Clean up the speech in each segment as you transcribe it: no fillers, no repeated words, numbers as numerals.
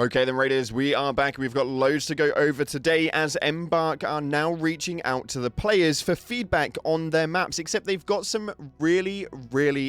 Okay then, Raiders, we are back. We've got loads to go over today as Embark are now reaching out to the players for feedback on their maps, except they've got some really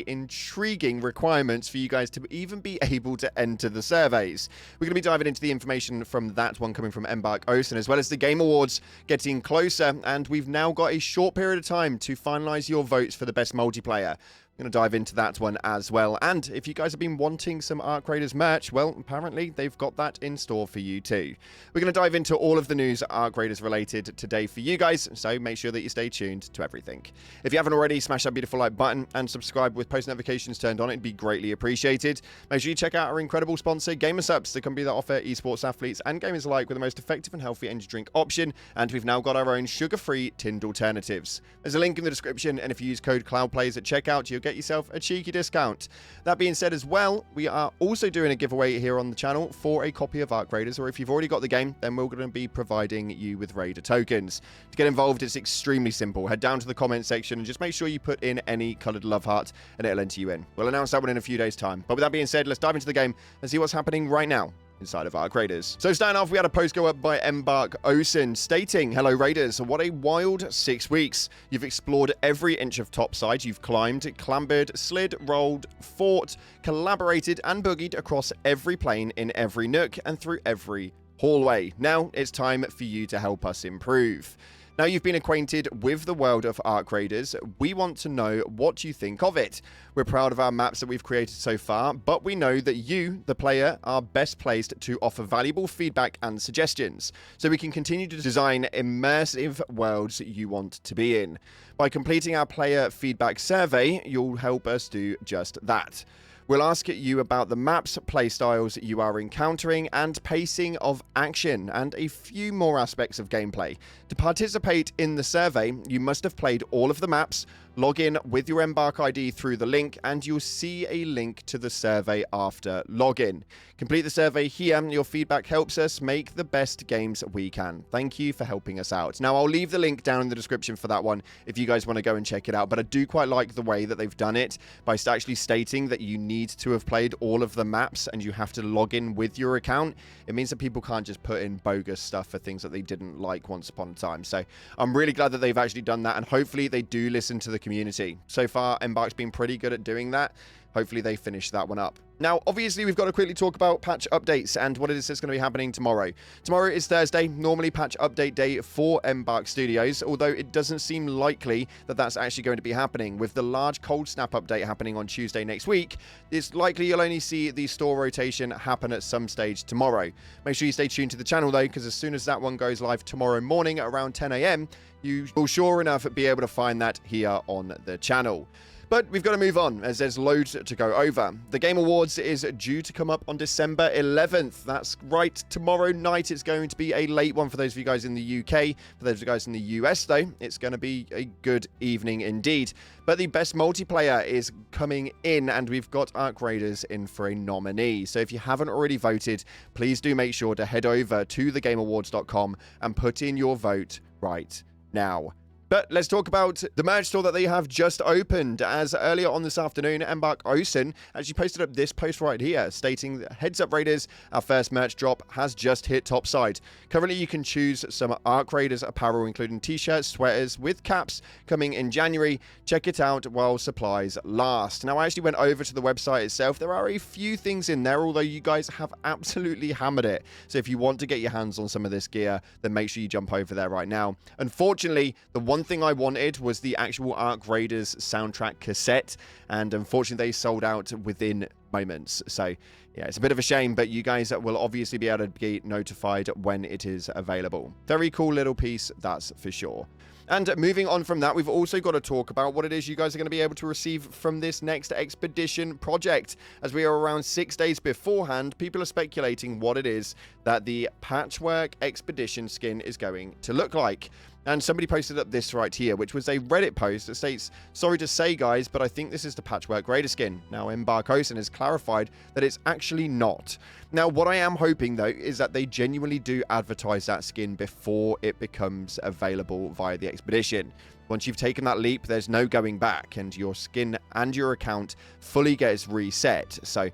intriguing requirements for you guys to even be able to enter the surveys. We're going to be diving into the information from that one coming from Embark Ocean, as well as the Game Awards getting closer, and we've now got a short period of time to finalize your votes for the best multiplayer. Going to dive into that one as well. And if you guys have been wanting some Arc Raiders merch, well, apparently they've got that in store for you too. We're going to dive into all of the news Arc Raiders related today for you guys, so make sure that you stay tuned to everything. If you haven't already, smash that beautiful like button and subscribe with post notifications turned on. It'd be greatly appreciated. Make sure you check out our incredible sponsor, GamerSupps, the company that offer esports athletes and gamers alike with the most effective and healthy energy drink option. And we've now got our own sugar-free tinned alternatives. There's a link in the description, and if you use code CloudPlays at checkout, you'll get yourself a cheeky discount. That being said as well, we are also doing a giveaway here on the channel for a copy of Arc Raiders, or if you've already got the game, then we're going to be providing you with Raider tokens. To get involved, it's extremely simple. Head down to the comment section and just make sure you put in any coloured love heart and it'll enter you in. We'll announce that one in a few days' time. But with that being said, let's dive into the game and see what's happening right now inside of Arc Raiders. So starting off, we had a post go up by Embark Ocean stating, "Hello Raiders, what a wild 6 weeks. You've explored every inch of topside. You've climbed, clambered, slid, rolled, fought, collaborated and boogied across every plane in every nook and through every hallway. Now it's time for you to help us improve. Now you've been acquainted with the world of Arc Raiders, we want to know what you think of it. We're proud of our maps that we've created so far, but we know that you, the player, are best placed to offer valuable feedback and suggestions, so we can continue to design immersive worlds you want to be in. By completing our player feedback survey, you'll help us do just that. We'll ask you about the maps, playstyles you are encountering, and pacing of action, and a few more aspects of gameplay. To participate in the survey, you must have played all of the maps, log in with your Embark ID through the link, and you'll see a link to the survey after login. Complete the survey here. Your feedback helps us make the best games we can. Thank you for helping us out." Now, I'll leave the link down in the description for that one if you guys want to go and check it out, but I do quite like the way that they've done it by actually stating that you need to have played all of the maps and you have to log in with your account. It means that people can't just put in bogus stuff for things that they didn't like once upon a time. So I'm really glad that they've actually done that, and hopefully they do listen to the community. So far, Embark's been pretty good at doing that. Hopefully they finish that one up. Now, obviously, we've got to quickly talk about patch updates and what it is that's going to be happening tomorrow. Tomorrow is Thursday, normally patch update day for Embark Studios, although it doesn't seem likely that that's actually going to be happening. With the large cold snap update happening on Tuesday next week, it's likely you'll only see the store rotation happen at some stage tomorrow. Make sure you stay tuned to the channel, though, because as soon as that one goes live tomorrow morning at around 10 AM, you will sure enough be able to find that here on the channel. But we've got to move on, as there's loads to go over. The Game Awards is due to come up on December 11th. That's right, tomorrow night. It's going to be a late one for those of you guys in the UK. For those of you guys in the US, though, it's going to be a good evening indeed. But the best multiplayer is coming in, and we've got Arc Raiders in for a nominee. So if you haven't already voted, please do make sure to head over to thegameawards.com and put in your vote right now. But let's talk about the merch store that they have just opened, as earlier on this afternoon, Embark Ocean actually posted up this post right here stating, "Heads up Raiders, our first merch drop has just hit topside. Currently you can choose some Arc Raiders apparel including t-shirts, sweaters with caps coming in January. Check it out while supplies last." Now, I actually went over to the website itself. There are a few things in there, although you guys have absolutely hammered it. So if you want to get your hands on some of this gear, then make sure you jump over there right now. Unfortunately, the one thing I wanted was the actual Arc Raiders soundtrack cassette, and unfortunately they sold out within moments. So yeah, it's a bit of a shame, but you guys will obviously be able to get notified when it is available. Very cool little piece, that's for sure. And moving on from that, we've also got to talk about what it is you guys are going to be able to receive from this next expedition project. As we are around 6 days beforehand, people are speculating what it is that the Patchwork Expedition skin is going to look like. And somebody posted up this right here, which was a Reddit post that states, "Sorry to say, guys, but I think this is the Patchwork Raider skin." Now, Embark Ocean has clarified that it's actually not. Now, what I am hoping, though, is that they genuinely do advertise that skin before it becomes available via the expedition. Once you've taken that leap, there's no going back, and your skin and your account fully gets reset. So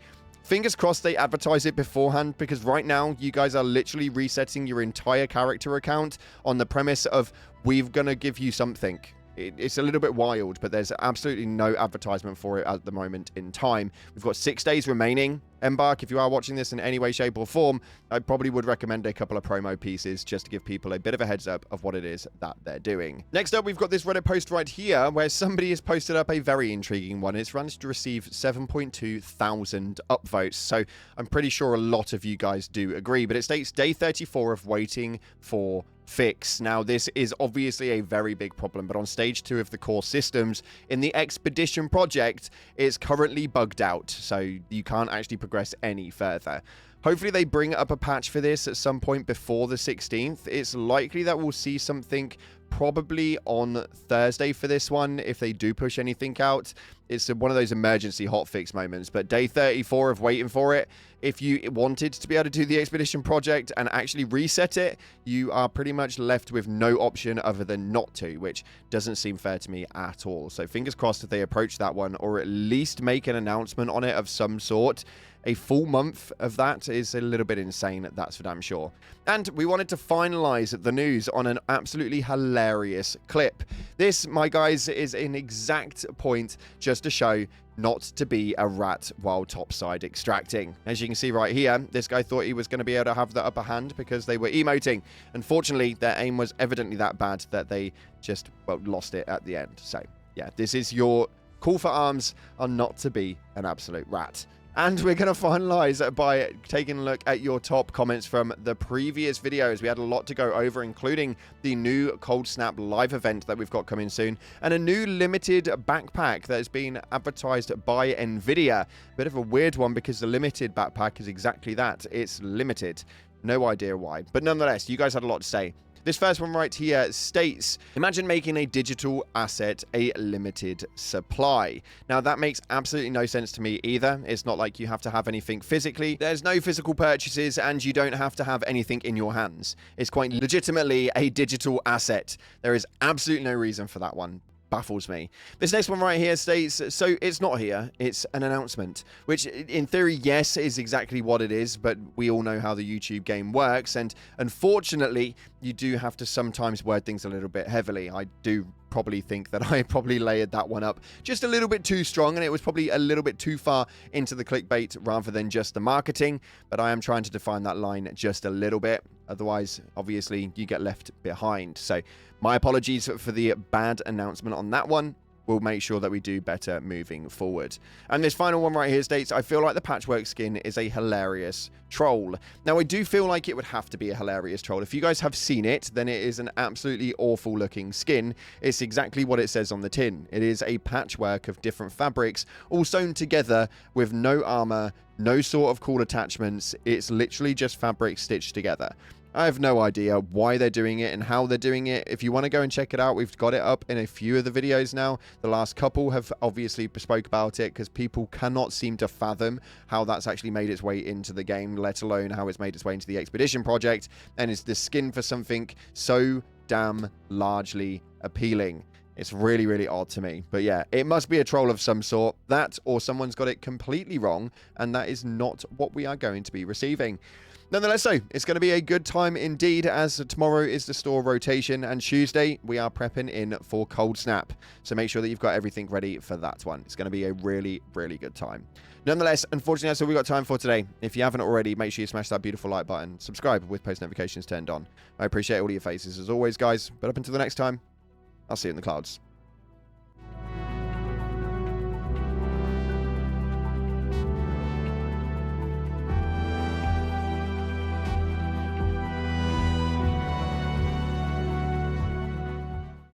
Fingers crossed they advertise it beforehand, because right now you guys are literally resetting your entire character account on the premise of we're going to give you something. It's a little bit wild, but there's absolutely no advertisement for it at the moment in time. We've got 6 days remaining. Embark, if you are watching this in any way, shape, or form, I probably would recommend a couple of promo pieces just to give people a bit of a heads up of what it is that they're doing. Next up, we've got this Reddit post right here where somebody has posted up a very intriguing one. It's managed to receive 7.2 thousand upvotes, so I'm pretty sure a lot of you guys do agree, but it states day 34 of waiting for fix. Now, this is obviously a very big problem, but on stage 2 of the core systems in the Expedition project, it's currently bugged out, so you can't actually progress any further. Hopefully they bring up a patch for this at some point before the 16th. It's likely that we'll see something probably on Thursday for this one if they do push anything out. It's one of those emergency hotfix moments, but day 34 of waiting for it, if you wanted to be able to do the Expedition project and actually reset it, you are pretty much left with no option other than not to, which doesn't seem fair to me at all. So fingers crossed if they approach that one, or at least make an announcement on it of some sort. A full month of that is a little bit insane, that's for damn sure. And we wanted to finalize the news on an absolutely hilarious clip. This, my guys, is an exact point just to show not to be a rat while topside extracting. As you can see right here, this guy thought he was going to be able to have the upper hand because they were emoting. Unfortunately, their aim was evidently that bad that they just, well, lost it at the end. So, yeah, this is your call for arms on not to be an absolute rat. And we're going to finalize by taking a look at your top comments from the previous videos. We had a lot to go over, including the new Cold Snap live event that we've got coming soon, and a new limited backpack that has been advertised by Nvidia. Bit of a weird one because the limited backpack is exactly that. It's limited. No idea why. But nonetheless, you guys had a lot to say. This first one right here states, imagine making a digital asset a limited supply. Now, that makes absolutely no sense to me either. It's not like you have to have anything physically. There's no physical purchases, and you don't have to have anything in your hands. It's quite legitimately a digital asset. There is absolutely no reason for that one. Baffles me. This next one right here states, so it's not here, it's an announcement, which in theory, yes, is exactly what it is, but we all know how the YouTube game works, and unfortunately, you do have to sometimes word things a little bit heavily. I do probably think that I probably layered that one up just a little bit too strong, and it was probably a little bit too far into the clickbait rather than just the marketing, but I am trying to define that line just a little bit. Otherwise, obviously, you get left behind. So my apologies for the bad announcement on that one. We'll make sure that we do better moving forward. And this final one right here states, I feel like the patchwork skin is a hilarious troll. Now, I do feel like it would have to be a hilarious troll. If you guys have seen it, then it is an absolutely awful looking skin. It's exactly what it says on the tin. It is a patchwork of different fabrics all sewn together with no armor, no sort of cool attachments. It's literally just fabric stitched together. I have no idea why they're doing it and how they're doing it. If you want to go and check it out, we've got it up in a few of the videos now. The last couple have obviously spoke about it because people cannot seem to fathom how that's actually made its way into the game, let alone how it's made its way into the Expedition project. And it's the skin for something so damn largely appealing. It's really, really odd to me. But yeah, it must be a troll of some sort. That, or someone's got it completely wrong, and that is not what we are going to be receiving. Nonetheless, so it's going to be a good time indeed, as tomorrow is the store rotation, and Tuesday we are prepping in for Cold Snap. So make sure that you've got everything ready for that one. It's going to be a really, really good time. Nonetheless, unfortunately, that's all we've got time for today. If you haven't already, make sure you smash that beautiful like button, subscribe with post notifications turned on. I appreciate all of your faces as always, guys, but up until the next time, I'll see you in the clouds.